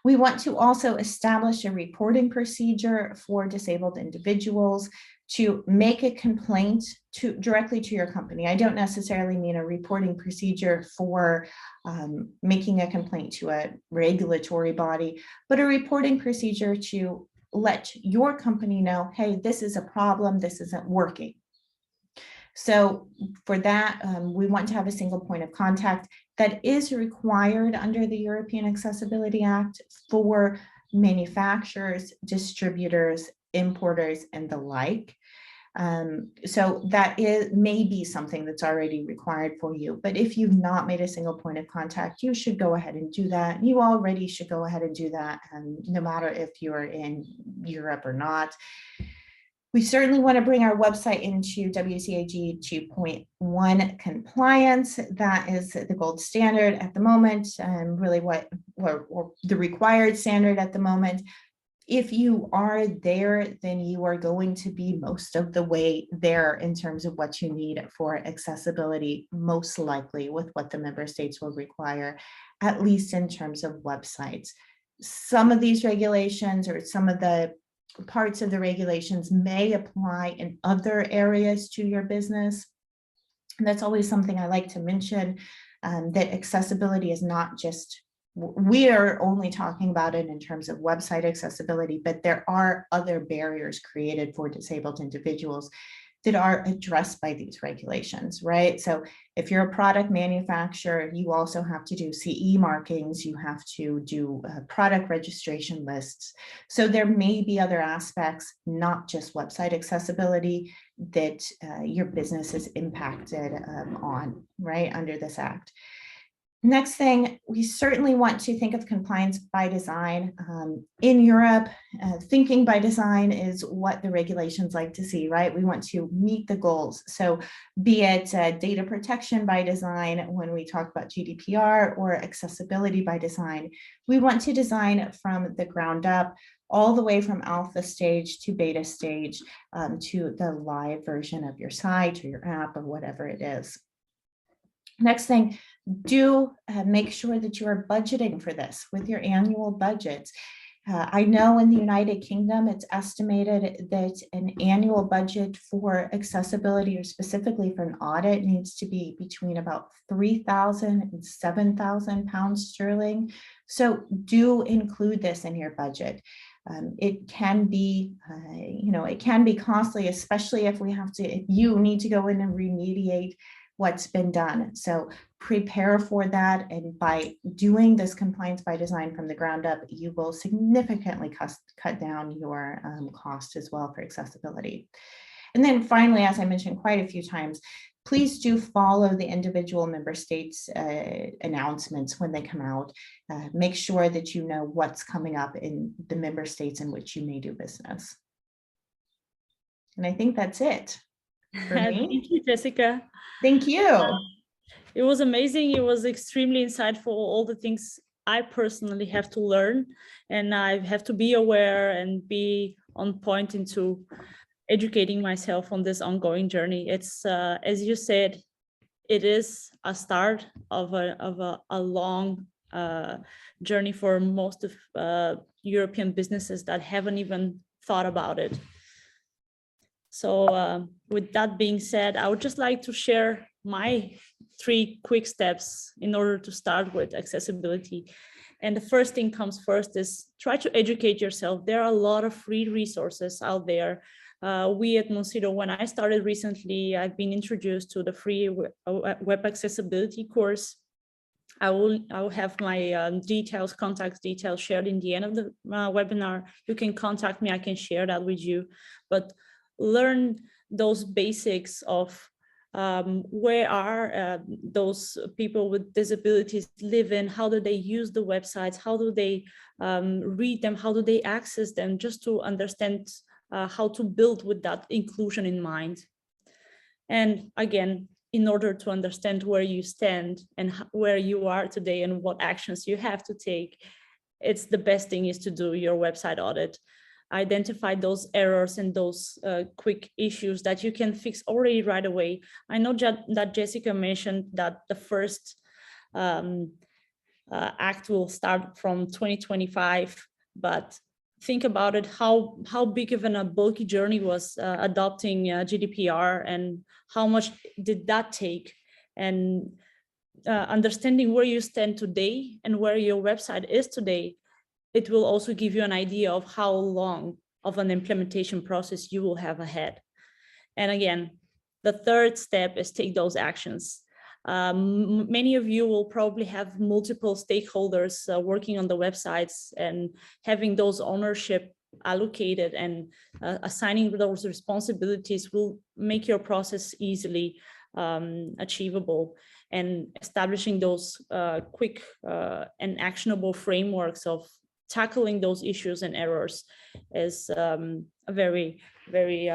C: We want to also establish a reporting procedure for disabled individuals to make a complaint directly to your company. I don't necessarily mean a reporting procedure for making a complaint to a regulatory body, but a reporting procedure to let your company know, hey, this is a problem, this isn't working. So for that, we want to have a single point of contact that is required under the European Accessibility Act for manufacturers, distributors, importers, and the like. So that may be something that's already required for you, but if you've not made a single point of contact, you should go ahead and do that. You already should go ahead and do that, no matter if you're in Europe or not. We certainly want to bring our website into WCAG 2.1 compliance. That is the gold standard at the moment, and really what or the required standard at the moment. If you are there, then you are going to be most of the way there in terms of what you need for accessibility, most likely with what the member states will require, at least in terms of websites. Some of these regulations or some of the parts of the regulations may apply in other areas to your business. And that's always something I like to mention, that accessibility is not just, we are only talking about it in terms of website accessibility, but there are other barriers created for disabled individuals that are addressed by these regulations, right? So if you're a product manufacturer, you also have to do CE markings, you have to do product registration lists. So there may be other aspects, not just website accessibility, that your business is impacted on, right, under this act. Next thing, we certainly want to think of compliance by design. In Europe, thinking by design is what the regulations like to see, right? We want to meet the goals. So be it data protection by design when we talk about GDPR, or accessibility by design, we want to design from the ground up, all the way from alpha stage to beta stage, to the live version of your site or your app or whatever it is. Next thing, do make sure that you are budgeting for this with your annual budgets. I know in the United Kingdom, it's estimated that an annual budget for accessibility, or specifically for an audit, needs to be between about 3,000 and 7,000 pounds sterling. So do include this in your budget. It can be, it can be costly, especially if you need to go in and remediate what's been done. So prepare for that. And by doing this compliance by design from the ground up, you will significantly cut down your cost as well for accessibility. And then finally, as I mentioned quite a few times, please do follow the individual member states' announcements when they come out. Make sure that you know what's coming up in the member states in which you may do business. And I think that's it for me.
A: Thank you, Jessica.
C: Thank you.
A: It was amazing. It was extremely insightful, all the things I personally have to learn, and I have to be aware and be on point into educating myself on this ongoing journey. It's, as you said, it is a start of a long journey for most of European businesses that haven't even thought about it. So with that being said, I would just like to share my 3 quick steps in order to start with accessibility. And the first thing comes first is try to educate yourself. There are a lot of free resources out there. We at Monsito, when I started recently, I've been introduced to the free web accessibility course. I will have my contact details shared in the end of the webinar. You can contact me, I can share that with you. But learn those basics of where are those people with disabilities live in, how do they use the websites, how do they read them, how do they access them, just to understand how to build with that inclusion in mind. And again, in order to understand where you stand and where you are today and what actions you have to take, it's the best thing is to do your website audit. Identify those errors and those quick issues that you can fix already right away. I know that Jessica mentioned that the first act will start from 2025, but think about it, how big of a bulky journey was adopting GDPR, and how much did that take? And understanding where you stand today and where your website is today, it will also give you an idea of how long of an implementation process you will have ahead. And again, the third step is take those actions. Many of you will probably have multiple stakeholders working on the websites, and having those ownership allocated and assigning those responsibilities will make your process easily achievable. And establishing those quick and actionable frameworks of tackling those issues and errors is a very, very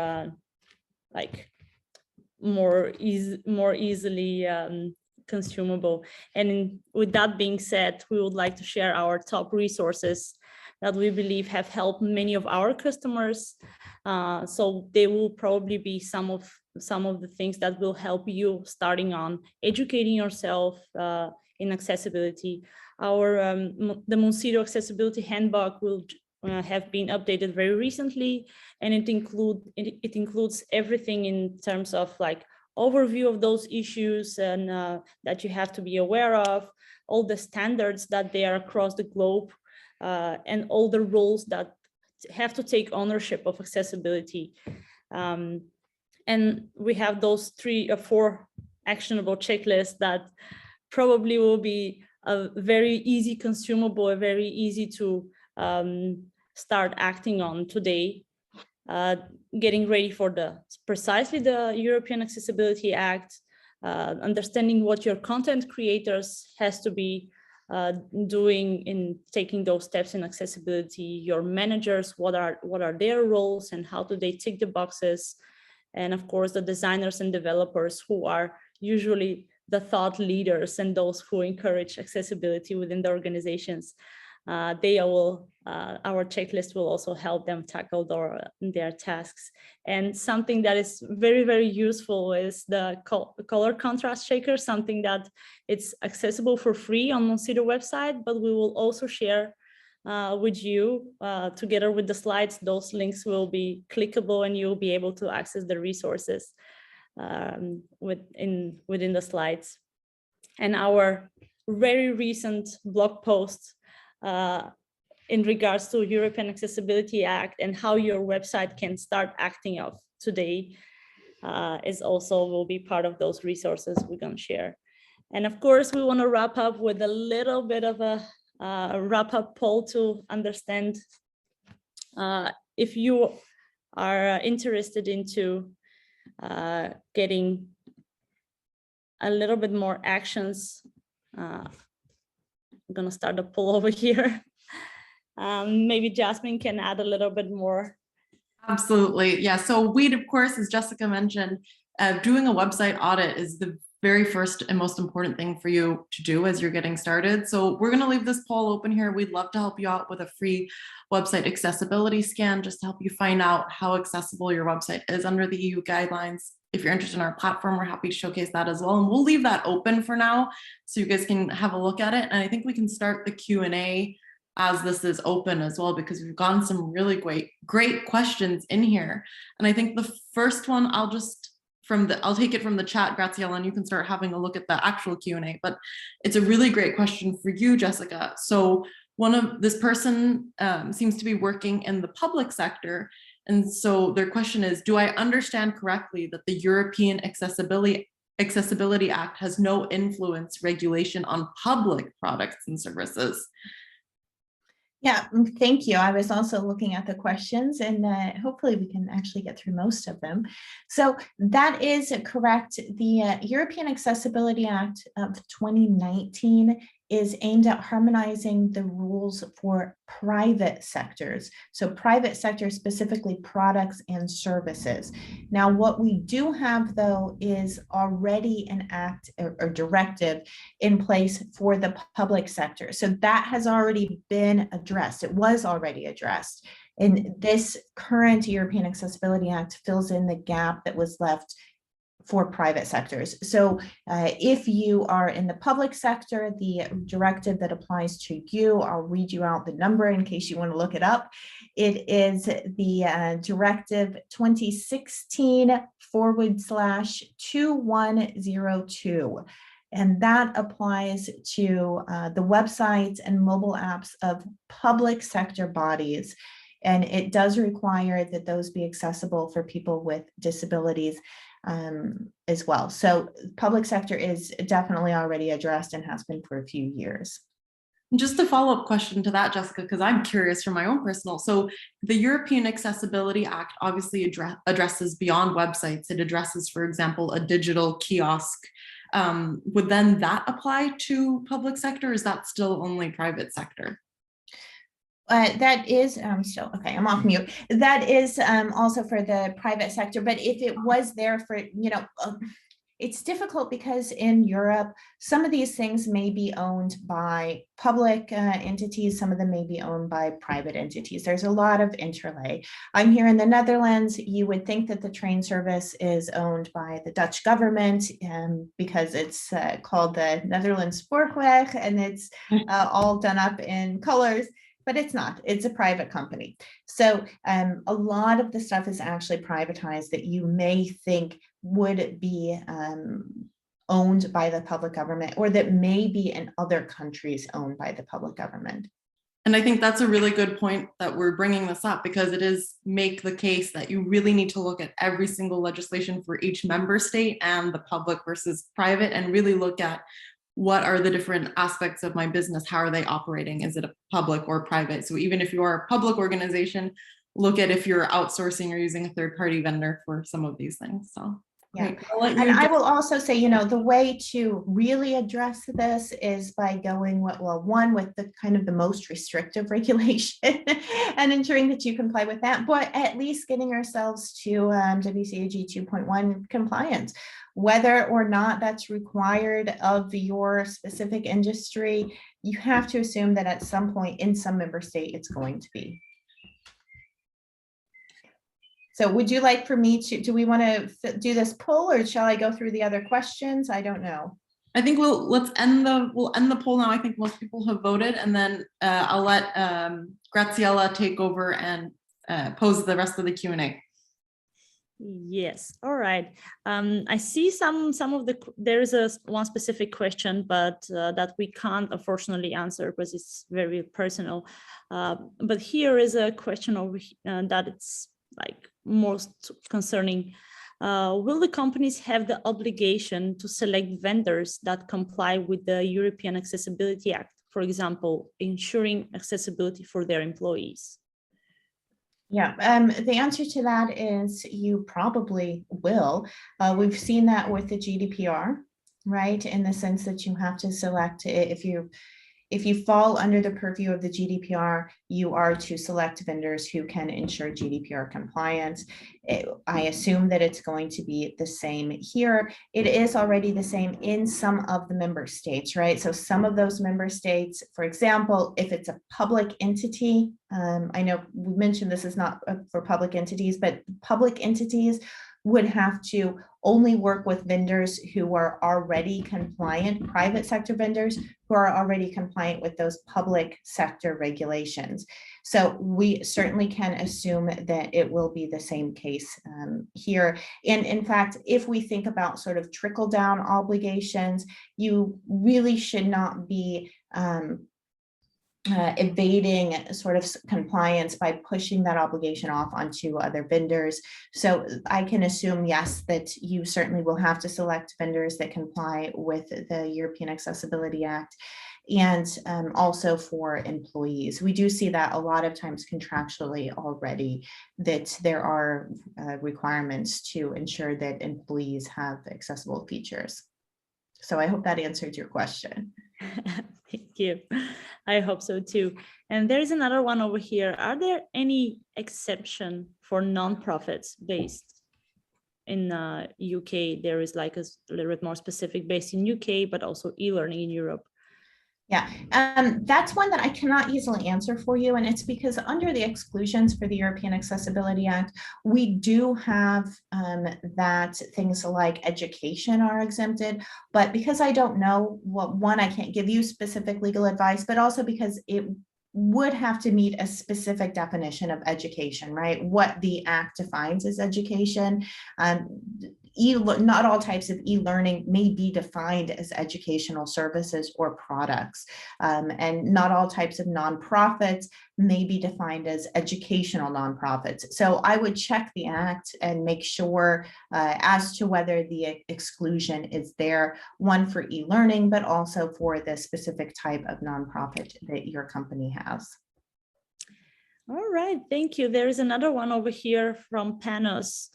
A: more easily consumable. And with that being said, we would like to share our top resources that we believe have helped many of our customers. So they will probably be some of the things that will help you starting on educating yourself in accessibility. The Monsito Accessibility Handbook will have been updated very recently, and it includes everything in terms of like overview of those issues and that you have to be aware of, all the standards that they are across the globe, and all the roles that have to take ownership of accessibility. And we have those 3 or 4 actionable checklists that probably will be a very easy consumable, very easy to start acting on today. Getting ready for precisely the European Accessibility Act, understanding what your content creators has to be doing in taking those steps in accessibility, your managers, what are their roles and how do they tick the boxes, and of course the designers and developers, who are usually the thought leaders and those who encourage accessibility within the organizations. Our checklist will also help them tackle their tasks. And something that is very, very useful is the color contrast checker, something that it's accessible for free on Monsito website, but we will also share with you together with the slides. Those links will be clickable and you'll be able to access the resources within the slides. And our very recent blog post in regards to European Accessibility Act and how your website can start acting of today is also will be part of those resources we're going to share. And of course, we want to wrap up with a little bit of a wrap-up poll to understand if you are interested into getting a little bit more actions. I'm going to start a poll over here. Maybe Jasmine can add a little bit more.
B: Absolutely. Yeah. So we, of course, as Jessica mentioned, doing a website audit is the very first and most important thing for you to do as you're getting started. So we're going to leave this poll open here. We'd love to help you out with a free website accessibility scan, just to help you find out how accessible your website is under the EU guidelines. If you're interested in our platform, we're happy to showcase that as well. And we'll leave that open for now so you guys can have a look at it. And I think we can start the Q&A as this is open as well, because we've gotten some really great questions in here. And I think the first one, I'll take it from the chat, Graziella, and you can start having a look at the actual Q&A, but it's a really great question for you, Jessica. So this person seems to be working in the public sector. And so their question is, do I understand correctly that the European Accessibility Act has no influence regulation on public products and services?
C: Yeah, thank you. I was also looking at the questions, and hopefully we can actually get through most of them. So that is correct. The European Accessibility Act of 2019 is aimed at harmonizing the rules for private sectors. So private sector, specifically products and services. Now, what we do have, though, is already an act or directive in place for the public sector. So that has already been addressed. It was already addressed. And this current European Accessibility Act fills in the gap that was left for private sectors. So if you are in the public sector, the directive that applies to you, I'll read you out the number in case you want to look it up. It is the directive 2016/2102. And that applies to the websites and mobile apps of public sector bodies. And it does require that those be accessible for people with disabilities as well. So public sector is definitely already addressed and has been for a few years.
B: Just a follow-up question to that, Jessica, because I'm curious from my own personal. So the European Accessibility Act obviously addresses beyond websites. It addresses, for example, a digital kiosk. Would then that apply to public sector, or is that still only private sector?
C: That is still okay. I'm off mute. That is also for the private sector. But if it was there for, it's difficult because in Europe, some of these things may be owned by public entities. Some of them may be owned by private entities. There's a lot of interlay. I'm here in the Netherlands. You would think that the train service is owned by the Dutch government because it's called the Netherlands Spoorweg, and it's all done up in colors. But it's not, it's a private company. So a lot of the stuff is actually privatized that you may think would be owned by the public government, or that may be in other countries owned by the public government.
B: And I think that's a really good point that we're bringing this up, because it is make the case that you really need to look at every single legislation for each member state and the public versus private, and really look at what are the different aspects of my business? How are they operating? Is it a public or private? So even if you are a public organization, look at if you're outsourcing or using a third-party vendor for some of these things. So
C: yeah, and I will also say, the way to really address this is by going with the kind of the most restrictive regulation and ensuring that you comply with that, but at least getting ourselves to WCAG 2.1 compliance. Whether or not that's required of your specific industry, you have to assume that at some point in some member state, it's going to be. So would you like for me to, do we want to do this poll, or shall I go through the other questions? I don't know.
B: I think we'll end the poll now. I think most people have voted, and then I'll let Graziella take over and pose the rest of the Q&A.
A: Yes. All right. I see some of the, there is one specific question, but that we can't unfortunately answer because it's very personal. But here is a question over that it's like most concerning. Will the companies have the obligation to select vendors that comply with the European Accessibility Act, for example, ensuring accessibility for their employees?
C: Yeah, the answer to that is you probably will. We've seen that with the GDPR, right? In the sense that you have to select if you fall under the purview of the GDPR, you are to select vendors who can ensure GDPR compliance. I assume that it's going to be the same here. It is already the same in some of the member states, right? So some of those member states, for example, if it's a public entity, I know we mentioned this is not for public entities, but public entities would have to only work with vendors who are already compliant, private sector vendors who are already compliant with those public sector regulations. So we certainly can assume that it will be the same case here. And in fact, if we think about sort of trickle down obligations, you really should not be evading sort of compliance by pushing that obligation off onto other vendors. So I can assume, yes, that you certainly will have to select vendors that comply with the European Accessibility Act, and also for employees. We do see that a lot of times contractually already, that there are requirements to ensure that employees have accessible features. So I hope that answered your question.
A: Thank you. I hope so too. And there's another one over here. Are there any exception for nonprofits based in UK? There is like a little bit more specific based in UK, but also e-learning in Europe.
C: Yeah, that's one that I cannot easily answer for you. And it's because under the exclusions for the European Accessibility Act, we do have that things like education are exempted. But because I don't know what one, I can't give you specific legal advice, but also because it would have to meet a specific definition of education, right? What the act defines as education. Not all types of e-learning may be defined as educational services or products, and not all types of nonprofits may be defined as educational nonprofits. So I would check the act and make sure as to whether the exclusion is there, one for e-learning, but also for the specific type of nonprofit that your company has.
A: All right, thank you. There is another one over here from Panos.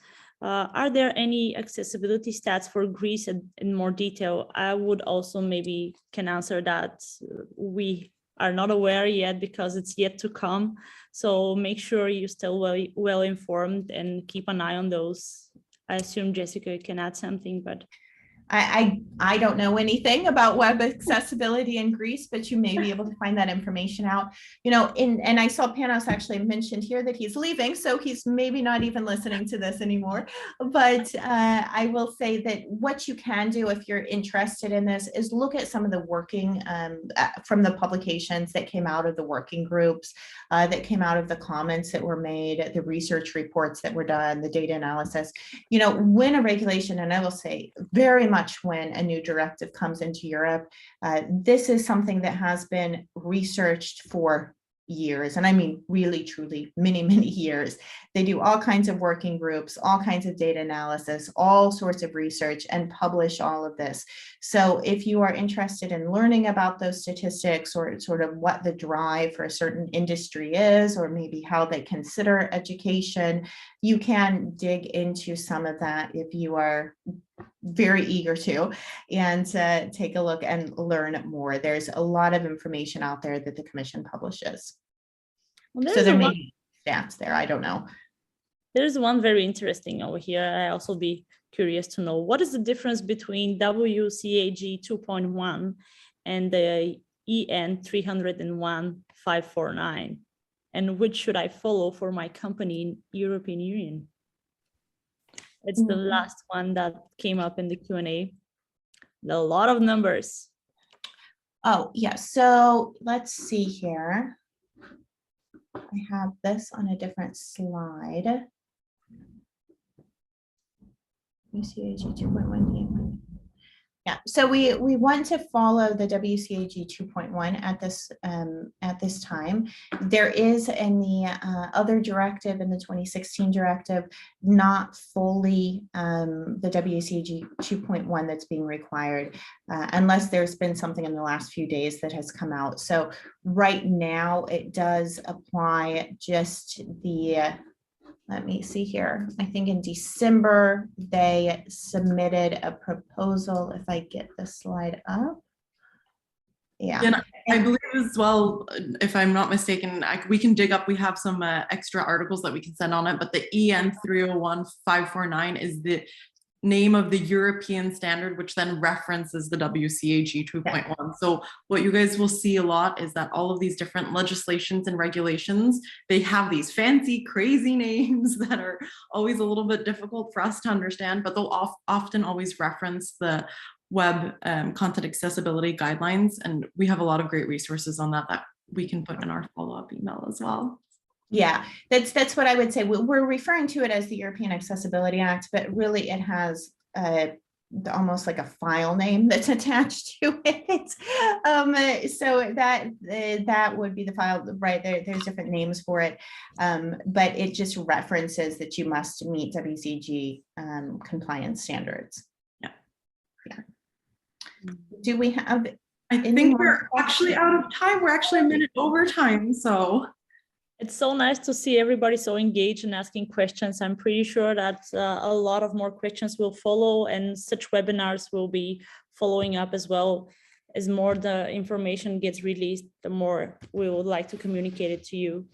A: Are there any accessibility stats for Greece in more detail? I would also maybe can answer that. We are not aware yet because it's yet to come. So make sure you're still well informed and keep an eye on those. I assume Jessica can add something, but
C: I don't know anything about web accessibility in Greece, but you may be able to find that information out. You know, and I saw Panos actually mentioned here that he's leaving, so he's maybe not even listening to this anymore. But I will say that what you can do if you're interested in this is look at some of the working from the publications that came out of the working groups, that came out of the comments that were made, the research reports that were done, the data analysis. You know, when a regulation, and I will say very much when a new directive comes into Europe, this is something that has been researched for years, and I mean really truly many years. They do all kinds of working groups, all kinds of data analysis, all sorts of research, and publish all of this. So if you are interested in learning about those statistics, or sort of what the drive for a certain industry is, or maybe how they consider education, you can dig into some of that if you are very eager to, and take a look and learn more. There's a lot of information out there that the Commission publishes.
A: well,
C: So there may be stats there, I don't know.
A: There's one very interesting over here. I also be curious to know, what is the difference between WCAG 2.1 and the EN 301-549? And which should I follow for my company in European Union? It's the last one that came up in the Q&A. A lot of numbers.
C: Oh, yeah. So let's see here. I have this on a different slide. WCAG 2.1. Yeah, so we want to follow the WCAG 2.1 at this time. There is in the other directive, in the 2016 directive, not fully the WCAG 2.1 that's being required, unless there's been something in the last few days that has come out. So right now it does apply just the let me see here. I think in December, they submitted a proposal, if I get the slide up. Yeah.
B: And I believe as well, if I'm not mistaken, we can dig up, we have some extra articles that we can send on it, but the EN 301549 is the name of the European standard, which then references the WCAG 2.1. Yeah. So what you guys will see a lot is that all of these different legislations and regulations, they have these fancy, crazy names that are always a little bit difficult for us to understand, but they'll often always reference the web content accessibility guidelines. And we have a lot of great resources on that we can put in our follow-up email as well.
C: Yeah, that's what I would say. We're referring to it as the European Accessibility Act, but really it has almost like a file name that's attached to it. So that would be the file, right? There's different names for it, but it just references that you must meet WCAG compliance standards. Yeah. Do we have?
B: I think we're actually out of time. We're actually a minute over time, so.
A: It's so nice to see everybody so engaged and asking questions. I'm pretty sure that a lot of more questions will follow, and such webinars will be following up as well. As more the information gets released, the more we would like to communicate it to you.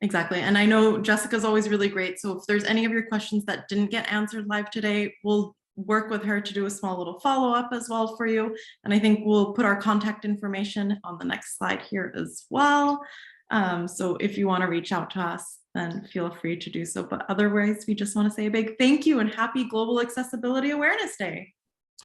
B: Exactly. And I know Jessica's always really great. So if there's any of your questions that didn't get answered live today, we'll work with her to do a small little follow-up as well for you. And I think we'll put our contact information on the next slide here as well. So if you want to reach out to us, then feel free to do so. But otherwise, we just want to say a big thank you and happy Global Accessibility Awareness Day.